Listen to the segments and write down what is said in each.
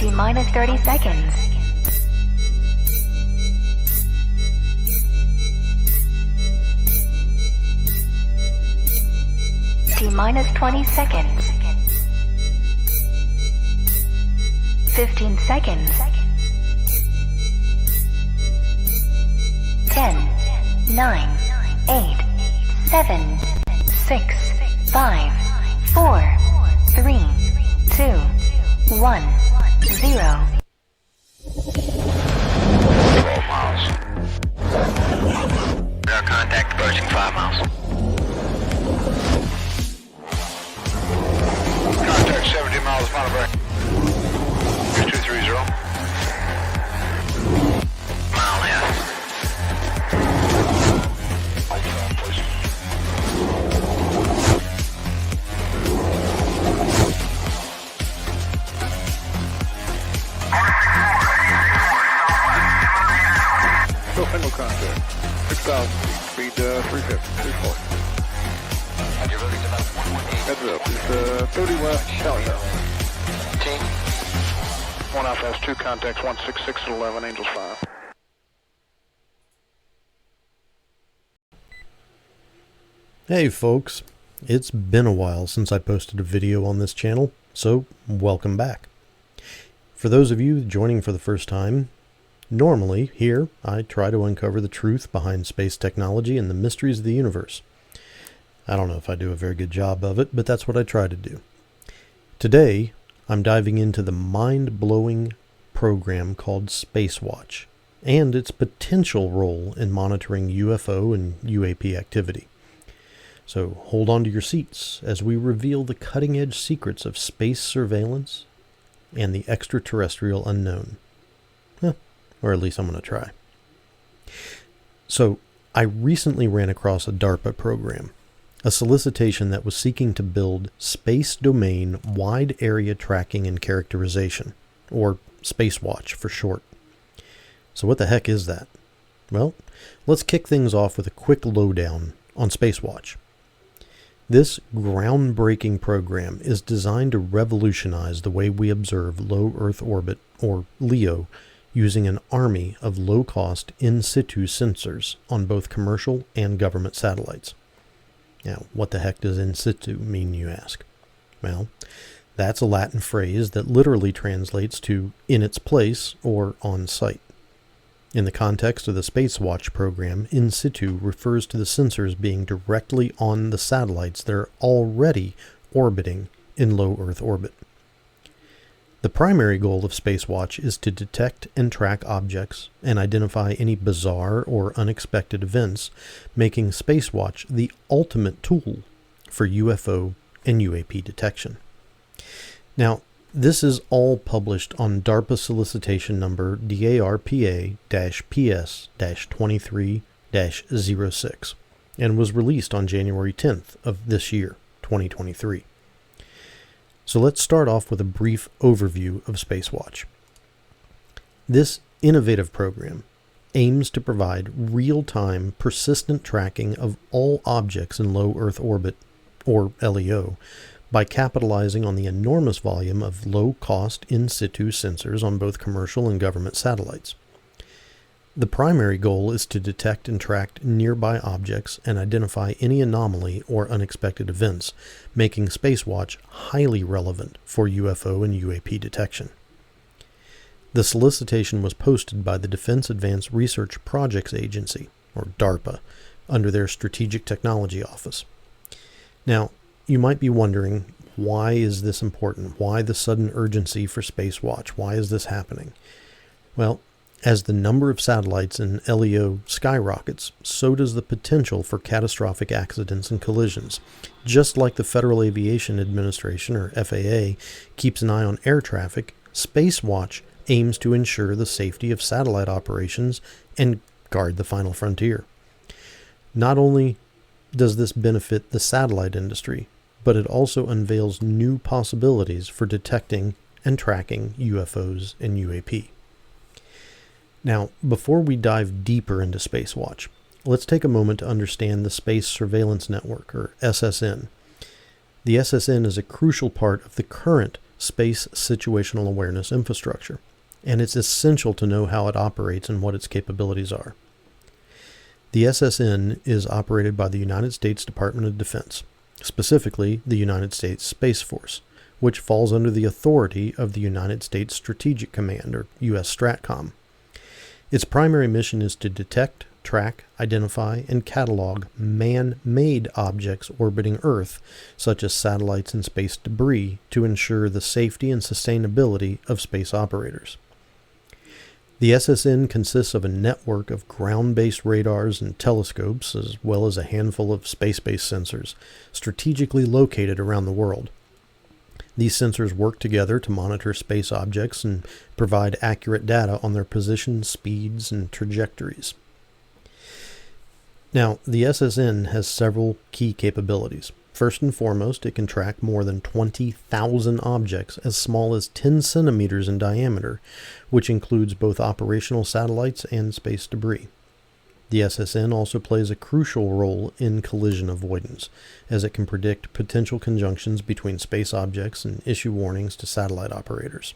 T-minus 30 seconds. T-minus 20 seconds. 15 seconds. 10, 9, 8, 7, 6, 5, 4, 3, 2, 1, 0. 12 miles. Radar contact approaching 5 miles. Contact 17 miles, Monterey. 230. Mile and a half. No single contact. 6,000 speed 350, 340. Heads up, it's 30 west, south. Team. 1 Alpha has 2 contacts, 166 at 11, Angels 5. Hey folks, it's been a while since I posted a video on this channel, so welcome back. For those of you joining for the first time, normally here I try to uncover the truth behind space technology and the mysteries of the universe. I don't know if I do a very good job of it, but that's what I try to do. Today, I'm diving into the mind-blowing program called Spacewatch and its potential role in monitoring UFO and UAP activity. So hold on to your seats as we reveal the cutting-edge secrets of space surveillance and the extraterrestrial unknown. Or at least I'm going to try. So I recently ran across a DARPA program, a solicitation that was seeking to build space domain wide area tracking and characterization, or Spacewatch for short. So what the heck is that? Well, let's kick things off with a quick lowdown on Spacewatch. This groundbreaking program is designed to revolutionize the way we observe low Earth orbit, or LEO, using an army of low-cost in-situ sensors on both commercial and government satellites. Now, what the heck does in situ mean, you ask? Well, that's a Latin phrase that literally translates to in its place or on site. In the context of the Spacewatch program, in situ refers to the sensors being directly on the satellites that are already orbiting in low Earth orbit. The primary goal of Spacewatch is to detect and track objects and identify any bizarre or unexpected events, making Spacewatch the ultimate tool for UFO and UAP detection. Now, this is all published on DARPA solicitation number DARPA-PS-23-06 and was released on January 10th of this year, 2023. So let's start off with a brief overview of Spacewatch. This innovative program aims to provide real-time, persistent tracking of all objects in low Earth orbit, or LEO, by capitalizing on the enormous volume of low-cost in-situ sensors on both commercial and government satellites. The primary goal is to detect and track nearby objects and identify any anomaly or unexpected events, making Spacewatch highly relevant for UFO and UAP detection. The solicitation was posted by the Defense Advanced Research Projects Agency, or DARPA, under their Strategic Technology Office. Now, you might be wondering, why is this important? Why the sudden urgency for Spacewatch? Why is this happening? Well, as the number of satellites in LEO skyrockets, so does the potential for catastrophic accidents and collisions. Just like the Federal Aviation Administration, or FAA, keeps an eye on air traffic, Spacewatch aims to ensure the safety of satellite operations and guard the final frontier. Not only does this benefit the satellite industry, but it also unveils new possibilities for detecting and tracking UFOs and UAP. Now, before we dive deeper into Spacewatch, let's take a moment to understand the Space Surveillance Network, or SSN. The SSN is a crucial part of the current space situational awareness infrastructure, and it's essential to know how it operates and what its capabilities are. The SSN is operated by the United States Department of Defense, specifically the United States Space Force, which falls under the authority of the United States Strategic Command, or U.S. STRATCOM. Its primary mission is to detect, track, identify, and catalog man-made objects orbiting Earth, such as satellites and space debris, to ensure the safety and sustainability of space operators. The SSN consists of a network of ground-based radars and telescopes, as well as a handful of space-based sensors, strategically located around the world. These sensors work together to monitor space objects and provide accurate data on their position, speeds, and trajectories. Now, the SSN has several key capabilities. First and foremost, it can track more than 20,000 objects as small as 10 centimeters in diameter, which includes both operational satellites and space debris. The SSN also plays a crucial role in collision avoidance, as it can predict potential conjunctions between space objects and issue warnings to satellite operators.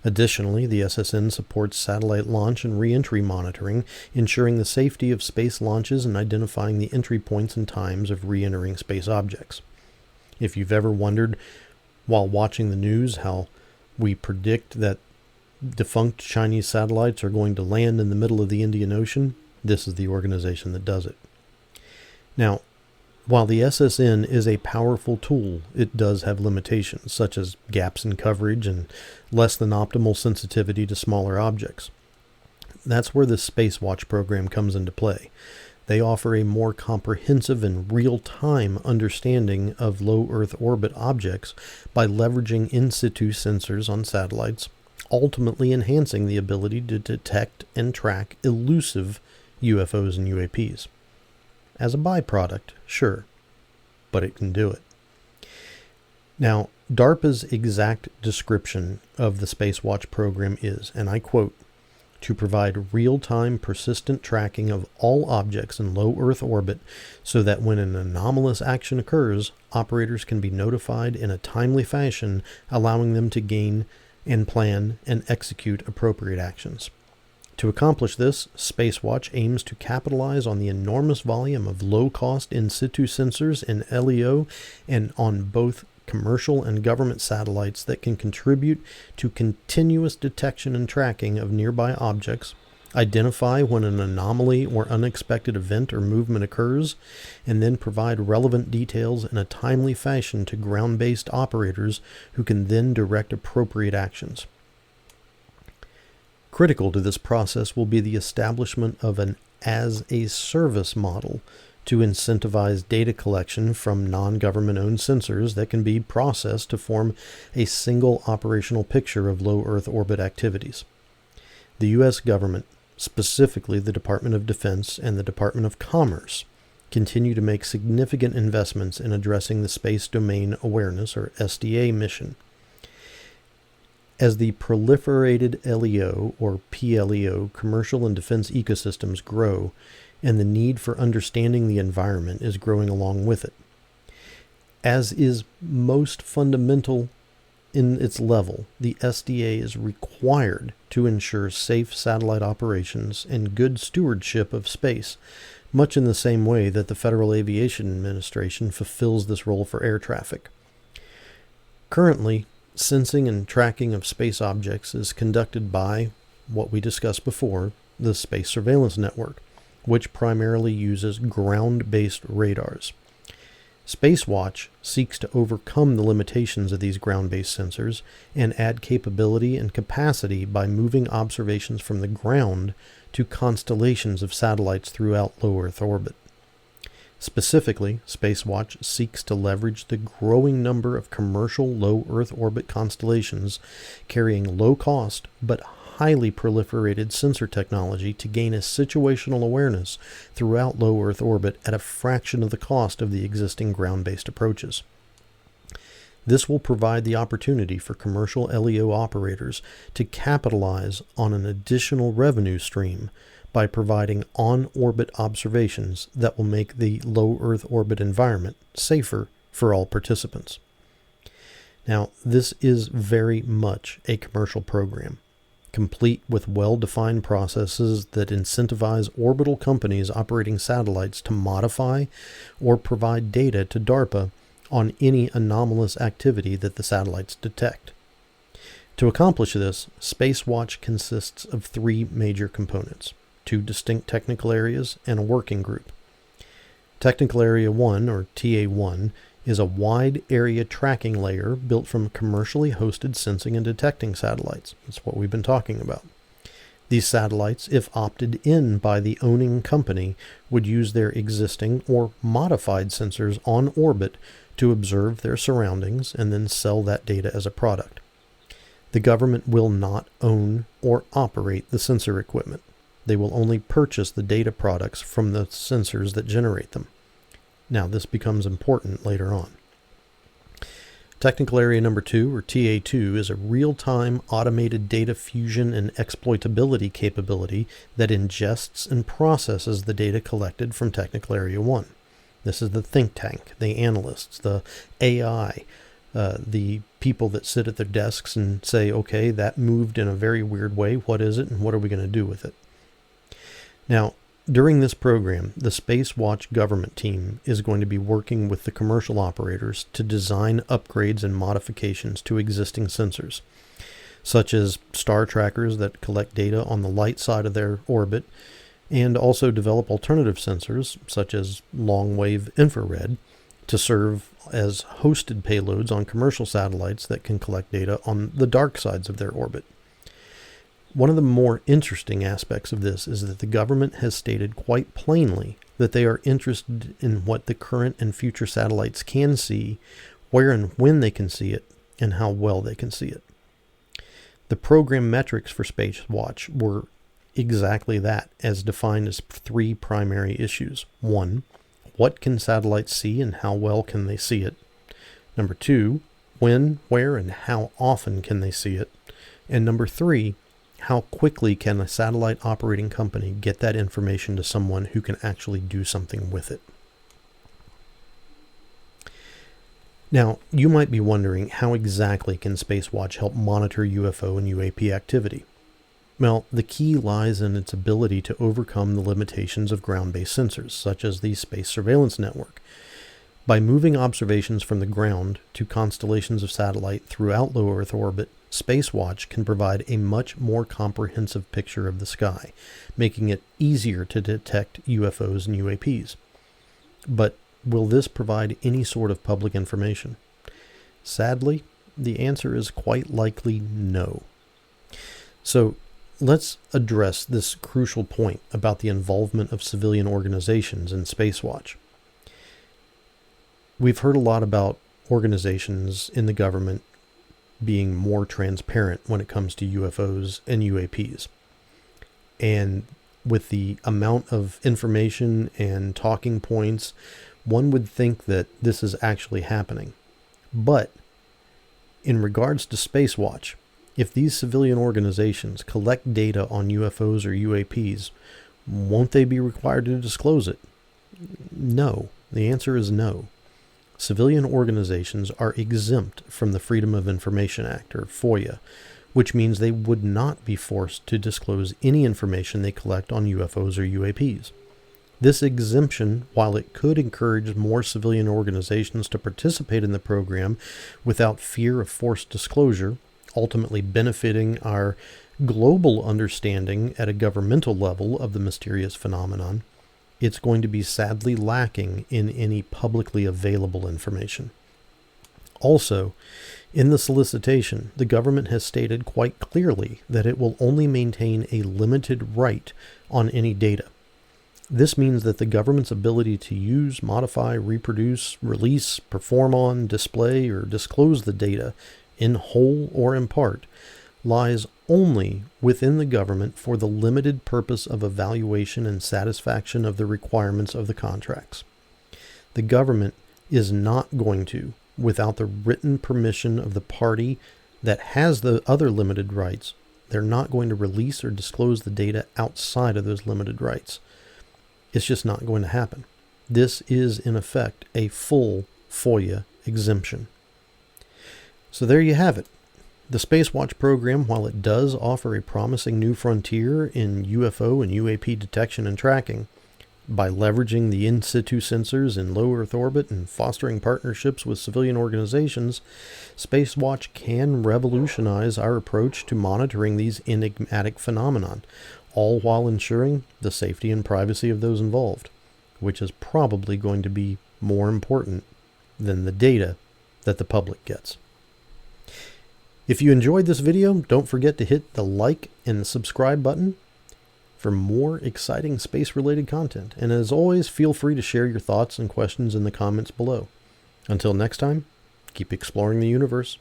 Additionally, the SSN supports satellite launch and re-entry monitoring, ensuring the safety of space launches and identifying the entry points and times of re-entering space objects. If you've ever wondered, while watching the news, how we predict that defunct Chinese satellites are going to land in the middle of the Indian Ocean, this is the organization that does it. Now, while the SSN is a powerful tool, it does have limitations, such as gaps in coverage and less than optimal sensitivity to smaller objects. That's where the Space Watch program comes into play. They offer a more comprehensive and real-time understanding of low Earth orbit objects by leveraging in-situ sensors on satellites, ultimately enhancing the ability to detect and track elusive UFOs and UAPs. As a byproduct, sure, but it can do it. Now, DARPA's exact description of the Space Watch program is, and I quote, "to provide real-time persistent tracking of all objects in low Earth orbit so that when an anomalous action occurs, operators can be notified in a timely fashion, allowing them to gain and plan and execute appropriate actions." To accomplish this, Spacewatch aims to capitalize on the enormous volume of low-cost in-situ sensors in LEO and on both commercial and government satellites that can contribute to continuous detection and tracking of nearby objects, identify when an anomaly or unexpected event or movement occurs, and then provide relevant details in a timely fashion to ground-based operators who can then direct appropriate actions. Critical to this process will be the establishment of an as-a-service model to incentivize data collection from non-government-owned sensors that can be processed to form a single operational picture of low Earth orbit activities. The U.S. government, specifically the Department of Defense and the Department of Commerce, continue to make significant investments in addressing the Space Domain Awareness, or SDA, mission. As the proliferated LEO or PLEO commercial and defense ecosystems grow, and the need for understanding the environment is growing along with it. As is most fundamental in its level, the SDA is required to ensure safe satellite operations and good stewardship of space, much in the same way that the Federal Aviation Administration fulfills this role for air traffic. Currently, sensing and tracking of space objects is conducted by what we discussed before, the Space Surveillance Network, which primarily uses ground-based radars. Spacewatch seeks to overcome the limitations of these ground-based sensors and add capability and capacity by moving observations from the ground to constellations of satellites throughout low Earth orbit. Specifically, Spacewatch seeks to leverage the growing number of commercial low Earth orbit constellations carrying low-cost but highly proliferated sensor technology to gain a situational awareness throughout low Earth orbit at a fraction of the cost of the existing ground-based approaches. This will provide the opportunity for commercial LEO operators to capitalize on an additional revenue stream by providing on-orbit observations that will make the low Earth orbit environment safer for all participants. Now, this is very much a commercial program, complete with well-defined processes that incentivize orbital companies operating satellites to modify or provide data to DARPA on any anomalous activity that the satellites detect. To accomplish this, Spacewatch consists of three major components: 2 distinct technical areas and a working group. Technical Area 1, or TA1, is a wide area tracking layer built from commercially hosted sensing and detecting satellites. That's what we've been talking about. These satellites, if opted in by the owning company, would use their existing or modified sensors on orbit to observe their surroundings and then sell that data as a product. The government will not own or operate the sensor equipment. They will only purchase the data products from the sensors that generate them. Now, this becomes important later on. Technical Area Number 2, or TA2, is a real-time automated data fusion and exploitability capability that ingests and processes the data collected from Technical Area 1. This is the think tank, the analysts, the AI, the people that sit at their desks and say, okay, that moved in a very weird way. What is it, and what are we going to do with it? Now, during this program, the Spacewatch government team is going to be working with the commercial operators to design upgrades and modifications to existing sensors, such as star trackers that collect data on the light side of their orbit, and also develop alternative sensors, such as long-wave infrared, to serve as hosted payloads on commercial satellites that can collect data on the dark sides of their orbit. One of the more interesting aspects of this is that the government has stated quite plainly that they are interested in what the current and future satellites can see, where and when they can see it, and how well they can see it. The program metrics for Spacewatch were exactly that, as defined as 3 primary issues. 1, what can satellites see and how well can they see it? Number 2, when, where, and how often can they see it? And number 3, how quickly can a satellite operating company get that information to someone who can actually do something with it? Now, you might be wondering, how exactly can Spacewatch help monitor UFO and UAP activity? Well, the key lies in its ability to overcome the limitations of ground-based sensors, such as the Space Surveillance Network. By moving observations from the ground to constellations of satellite throughout low Earth orbit, Spacewatch can provide a much more comprehensive picture of the sky, making it easier to detect UFOs and UAPs. But will this provide any sort of public information? Sadly, the answer is quite likely no. So, let's address this crucial point about the involvement of civilian organizations in Spacewatch. We've heard a lot about organizations in the government being more transparent when it comes to UFOs and UAPs. And with the amount of information and talking points, one would think that this is actually happening. But in regards to Spacewatch, if these civilian organizations collect data on UFOs or UAPs, won't they be required to disclose it? No. The answer is no. Civilian organizations are exempt from the Freedom of Information Act, or FOIA, which means they would not be forced to disclose any information they collect on UFOs or UAPs. This exemption, while it could encourage more civilian organizations to participate in the program without fear of forced disclosure, ultimately benefiting our global understanding at a governmental level of the mysterious phenomenon, it's going to be sadly lacking in any publicly available information. Also, in the solicitation, the government has stated quite clearly that it will only maintain a limited right on any data. This means that the government's ability to use, modify, reproduce, release, perform on, display, or disclose the data in whole or in part lies only within the government for the limited purpose of evaluation and satisfaction of the requirements of the contracts. The government is not going to, without the written permission of the party that has the other limited rights, they're not going to release or disclose the data outside of those limited rights. It's just not going to happen. This is, in effect, a full FOIA exemption. So there you have it. The Space Watch program, while it does offer a promising new frontier in UFO and UAP detection and tracking, by leveraging the in situ sensors in low Earth orbit and fostering partnerships with civilian organizations, Space Watch can revolutionize our approach to monitoring these enigmatic phenomenon, all while ensuring the safety and privacy of those involved, which is probably going to be more important than the data that the public gets. If you enjoyed this video, don't forget to hit the like and the subscribe button for more exciting space-related content. And as always, feel free to share your thoughts and questions in the comments below. Until next time, keep exploring the universe.